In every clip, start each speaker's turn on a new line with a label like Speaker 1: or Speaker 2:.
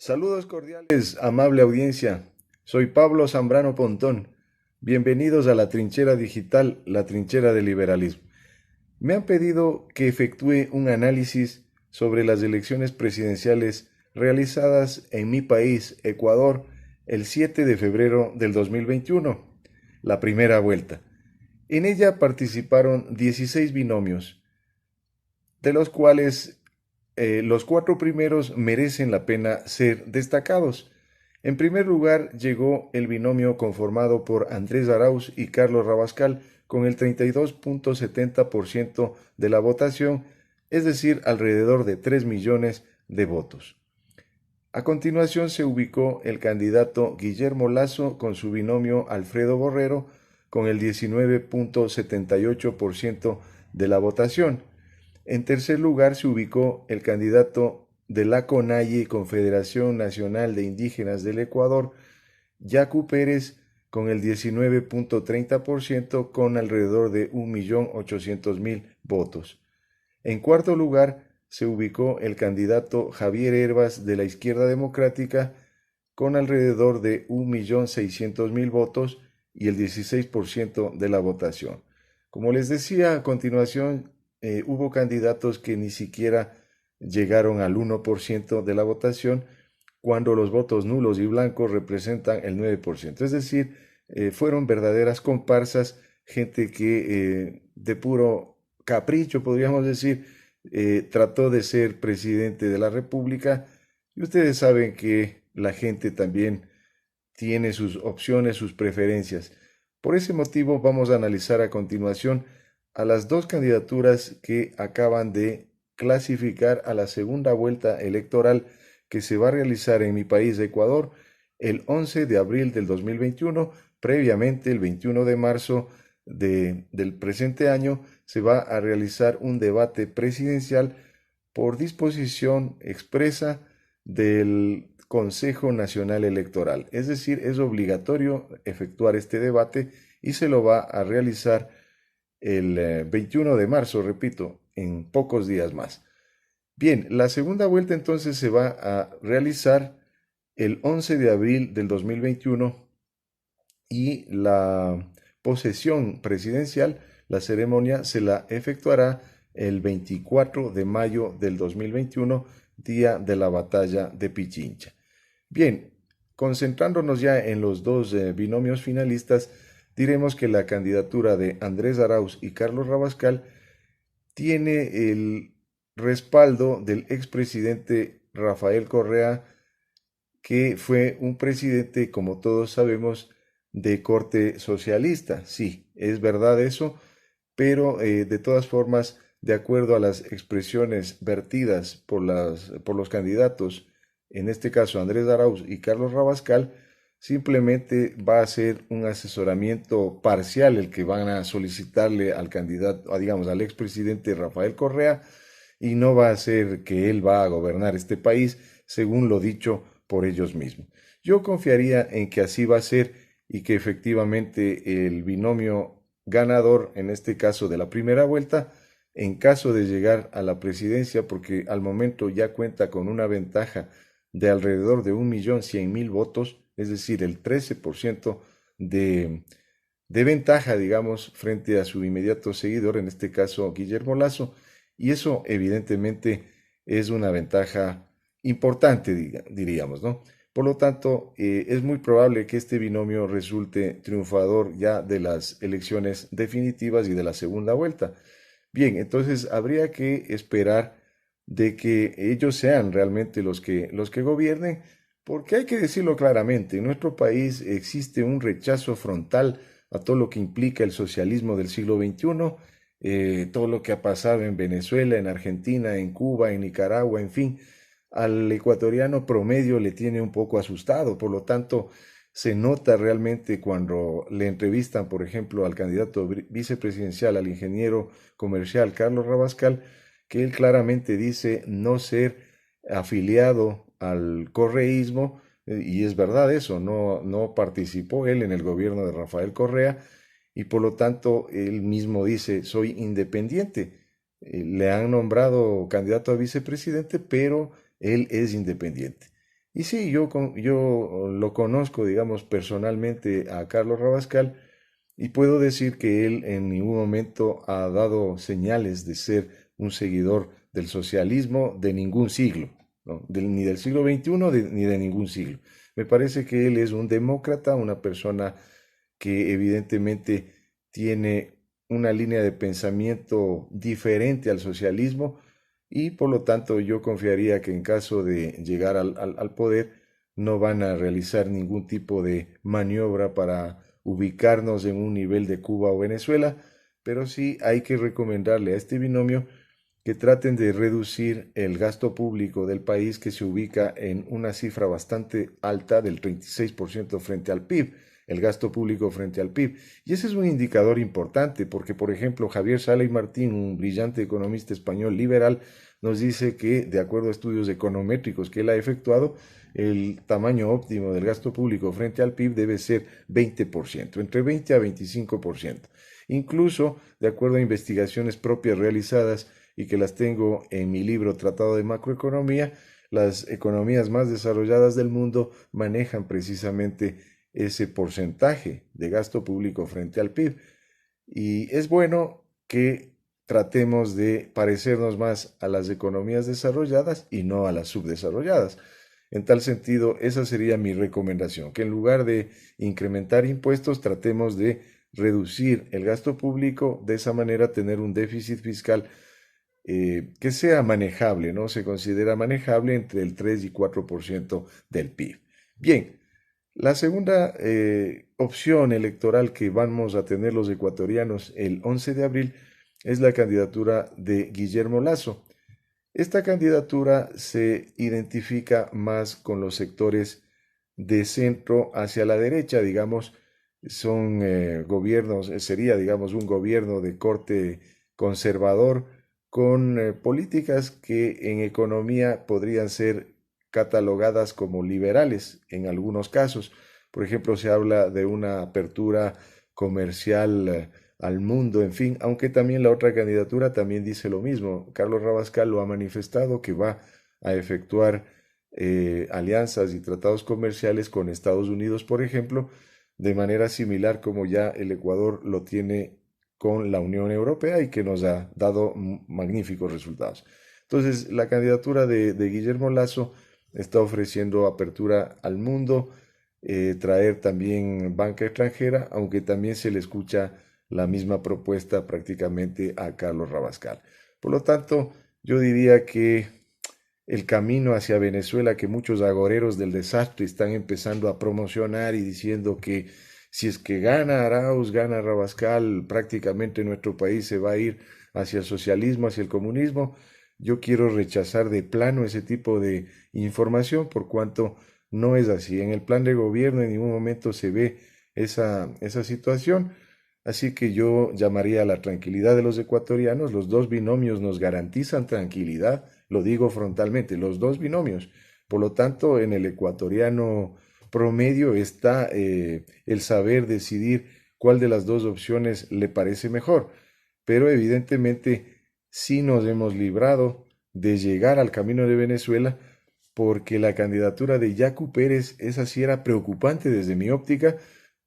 Speaker 1: Saludos cordiales, amable audiencia. Soy Pablo Zambrano Pontón. Bienvenidos a la trinchera digital, la trinchera del liberalismo. Me han pedido que efectúe un análisis sobre las elecciones presidenciales realizadas en mi país, Ecuador, el 7 de febrero del 2021, la primera vuelta. En ella participaron 16 binomios, de los cuales los cuatro primeros merecen la pena ser destacados. En primer lugar llegó el binomio conformado por Andrés Arauz y Carlos Rabascal con el 32.70% de la votación, es decir, alrededor de 3 millones de votos. A continuación se ubicó el candidato Guillermo Lasso con su binomio Alfredo Borrero con el 19.78% de la votación. En tercer lugar se ubicó el candidato de la CONAIE, Confederación Nacional de Indígenas del Ecuador, Yacu Pérez, con el 19.30% con alrededor de 1.800.000 votos. En cuarto lugar se ubicó el candidato Javier Hervas de la Izquierda Democrática con alrededor de 1.600.000 votos y el 16% de la votación. Como les decía, a continuación hubo candidatos que ni siquiera llegaron al 1% de la votación, cuando los votos nulos y blancos representan el 9%. Es decir, fueron verdaderas comparsas, gente que de puro capricho, podríamos decir, trató de ser presidente de la República. Y ustedes saben que la gente también tiene sus opciones, sus preferencias. Por ese motivo vamos a analizar a continuación a las dos candidaturas que acaban de clasificar a la segunda vuelta electoral que se va a realizar en mi país, Ecuador, el 11 de abril del 2021. Previamente, el 21 de marzo del presente año, se va a realizar un debate presidencial por disposición expresa del Consejo Nacional Electoral. Es decir, es obligatorio efectuar este debate y se lo va a realizar el 21 de marzo, repito, en pocos días más. Bien, la segunda vuelta entonces se va a realizar el 11 de abril del 2021 y la posesión presidencial, la ceremonia se la efectuará el 24 de mayo del 2021, día de la batalla de Pichincha. Bien, concentrándonos ya en los dos binomios finalistas, diremos que la candidatura de Andrés Arauz y Carlos Rabascal tiene el respaldo del expresidente Rafael Correa, que fue un presidente, como todos sabemos, de corte socialista. Sí, es verdad eso, pero de todas formas, de acuerdo a las expresiones vertidas por los candidatos, en este caso Andrés Arauz y Carlos Rabascal, simplemente va a ser un asesoramiento parcial el que van a solicitarle al candidato, digamos, al expresidente Rafael Correa, y no va a ser que él va a gobernar este país, según lo dicho por ellos mismos. Yo confiaría en que así va a ser y que efectivamente el binomio ganador, en este caso de la primera vuelta, en caso de llegar a la presidencia, porque al momento ya cuenta con una ventaja de alrededor de 1.100.000 votos, es decir, el 13% de, de ventaja, digamos, frente a su inmediato seguidor, en este caso Guillermo Lasso, y eso evidentemente es una ventaja importante, diríamos, ¿no? Por lo tanto, es muy probable que este binomio resulte triunfador ya de las elecciones definitivas y de la segunda vuelta. Bien, entonces habría que esperar de que ellos sean realmente los que gobiernen, porque hay que decirlo claramente, en nuestro país existe un rechazo frontal a todo lo que implica el socialismo del siglo XXI, todo lo que ha pasado en Venezuela, en Argentina, en Cuba, en Nicaragua, en fin, al ecuatoriano promedio le tiene un poco asustado. Por lo tanto, se nota realmente cuando le entrevistan, por ejemplo, al candidato vicepresidencial, al ingeniero comercial Carlos Rabascal, que él claramente dice no ser afiliado al correísmo, y es verdad eso, no participó él en el gobierno de Rafael Correa, y por lo tanto él mismo dice, soy independiente. Le han nombrado candidato a vicepresidente, pero él es independiente. Y sí, yo lo conozco, digamos, personalmente a Carlos Rabascal y puedo decir que él en ningún momento ha dado señales de ser un seguidor del socialismo de ningún siglo, ¿no? Ni del siglo XXI ni de ningún siglo. Me parece que él es un demócrata, una persona que evidentemente tiene una línea de pensamiento diferente al socialismo y por lo tanto yo confiaría que en caso de llegar al poder no van a realizar ningún tipo de maniobra para ubicarnos en un nivel de Cuba o Venezuela, pero sí hay que recomendarle a este binomio que traten de reducir el gasto público del país, que se ubica en una cifra bastante alta del 36% frente al PIB, el gasto público frente al PIB. Y ese es un indicador importante porque, por ejemplo, Javier Sala y Martín, un brillante economista español liberal, nos dice que, de acuerdo a estudios econométricos que él ha efectuado, el tamaño óptimo del gasto público frente al PIB debe ser 20%, entre 20 a 25%. Incluso, de acuerdo a investigaciones propias realizadas y que las tengo en mi libro Tratado de Macroeconomía, las economías más desarrolladas del mundo manejan precisamente ese porcentaje de gasto público frente al PIB. Y es bueno que tratemos de parecernos más a las economías desarrolladas y no a las subdesarrolladas. En tal sentido, esa sería mi recomendación, que en lugar de incrementar impuestos, tratemos de reducir el gasto público, de esa manera tener un déficit fiscal que sea manejable, ¿no? Se considera manejable entre el 3 y 4% del PIB. Bien, la segunda opción electoral que vamos a tener los ecuatorianos el 11 de abril es la candidatura de Guillermo Lasso. Esta candidatura se identifica más con los sectores de centro hacia la derecha, digamos, son gobiernos, sería, digamos, un gobierno de corte conservador con políticas que en economía podrían ser catalogadas como liberales en algunos casos. Por ejemplo, se habla de una apertura comercial al mundo, en fin, aunque también la otra candidatura también dice lo mismo. Carlos Rabascal lo ha manifestado que va a efectuar alianzas y tratados comerciales con Estados Unidos, por ejemplo, de manera similar como ya el Ecuador lo tiene con la Unión Europea y que nos ha dado magníficos resultados. Entonces, la candidatura de Guillermo Lasso está ofreciendo apertura al mundo, traer también banca extranjera, aunque también se le escucha la misma propuesta prácticamente a Carlos Rabascal. Por lo tanto, yo diría que el camino hacia Venezuela que muchos agoreros del desastre están empezando a promocionar y diciendo que si es que gana Arauz, gana Rabascal, prácticamente nuestro país se va a ir hacia el socialismo, hacia el comunismo. Yo quiero rechazar de plano ese tipo de información por cuanto no es así. En el plan de gobierno en ningún momento se ve esa situación. Así que yo llamaría a la tranquilidad de los ecuatorianos. Los dos binomios nos garantizan tranquilidad, lo digo frontalmente, los dos binomios. Por lo tanto, en el ecuatoriano promedio está el saber decidir cuál de las dos opciones le parece mejor. Pero evidentemente sí nos hemos librado de llegar al camino de Venezuela porque la candidatura de Yacu Pérez, esa sí era preocupante desde mi óptica,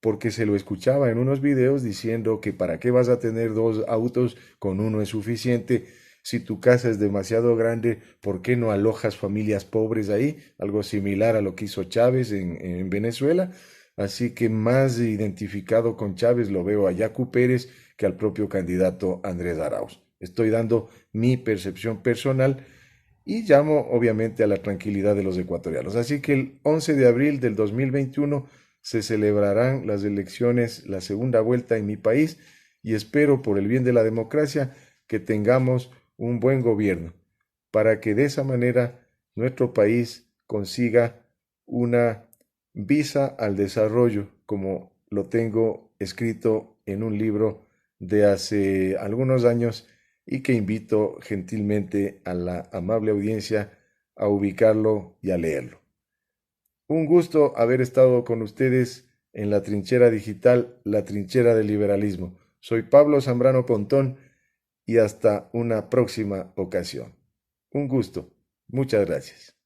Speaker 1: porque se lo escuchaba en unos videos diciendo que para qué vas a tener dos autos, con uno es suficiente, si tu casa es demasiado grande, ¿por qué no alojas familias pobres ahí? Algo similar a lo que hizo Chávez en Venezuela. Así que más identificado con Chávez lo veo a Yacu Pérez que al propio candidato Andrés Arauz. Estoy dando mi percepción personal y llamo obviamente a la tranquilidad de los ecuatorianos. Así que el 11 de abril del 2021 se celebrarán las elecciones, la segunda vuelta en mi país y espero por el bien de la democracia que tengamos un buen gobierno para que de esa manera nuestro país consiga una visa al desarrollo, como lo tengo escrito en un libro de hace algunos años y que invito gentilmente a la amable audiencia a ubicarlo y a leerlo. Un gusto haber estado con ustedes en la trinchera digital, la trinchera del liberalismo. Soy Pablo Zambrano Pontón y hasta una próxima ocasión. Un gusto. Muchas gracias.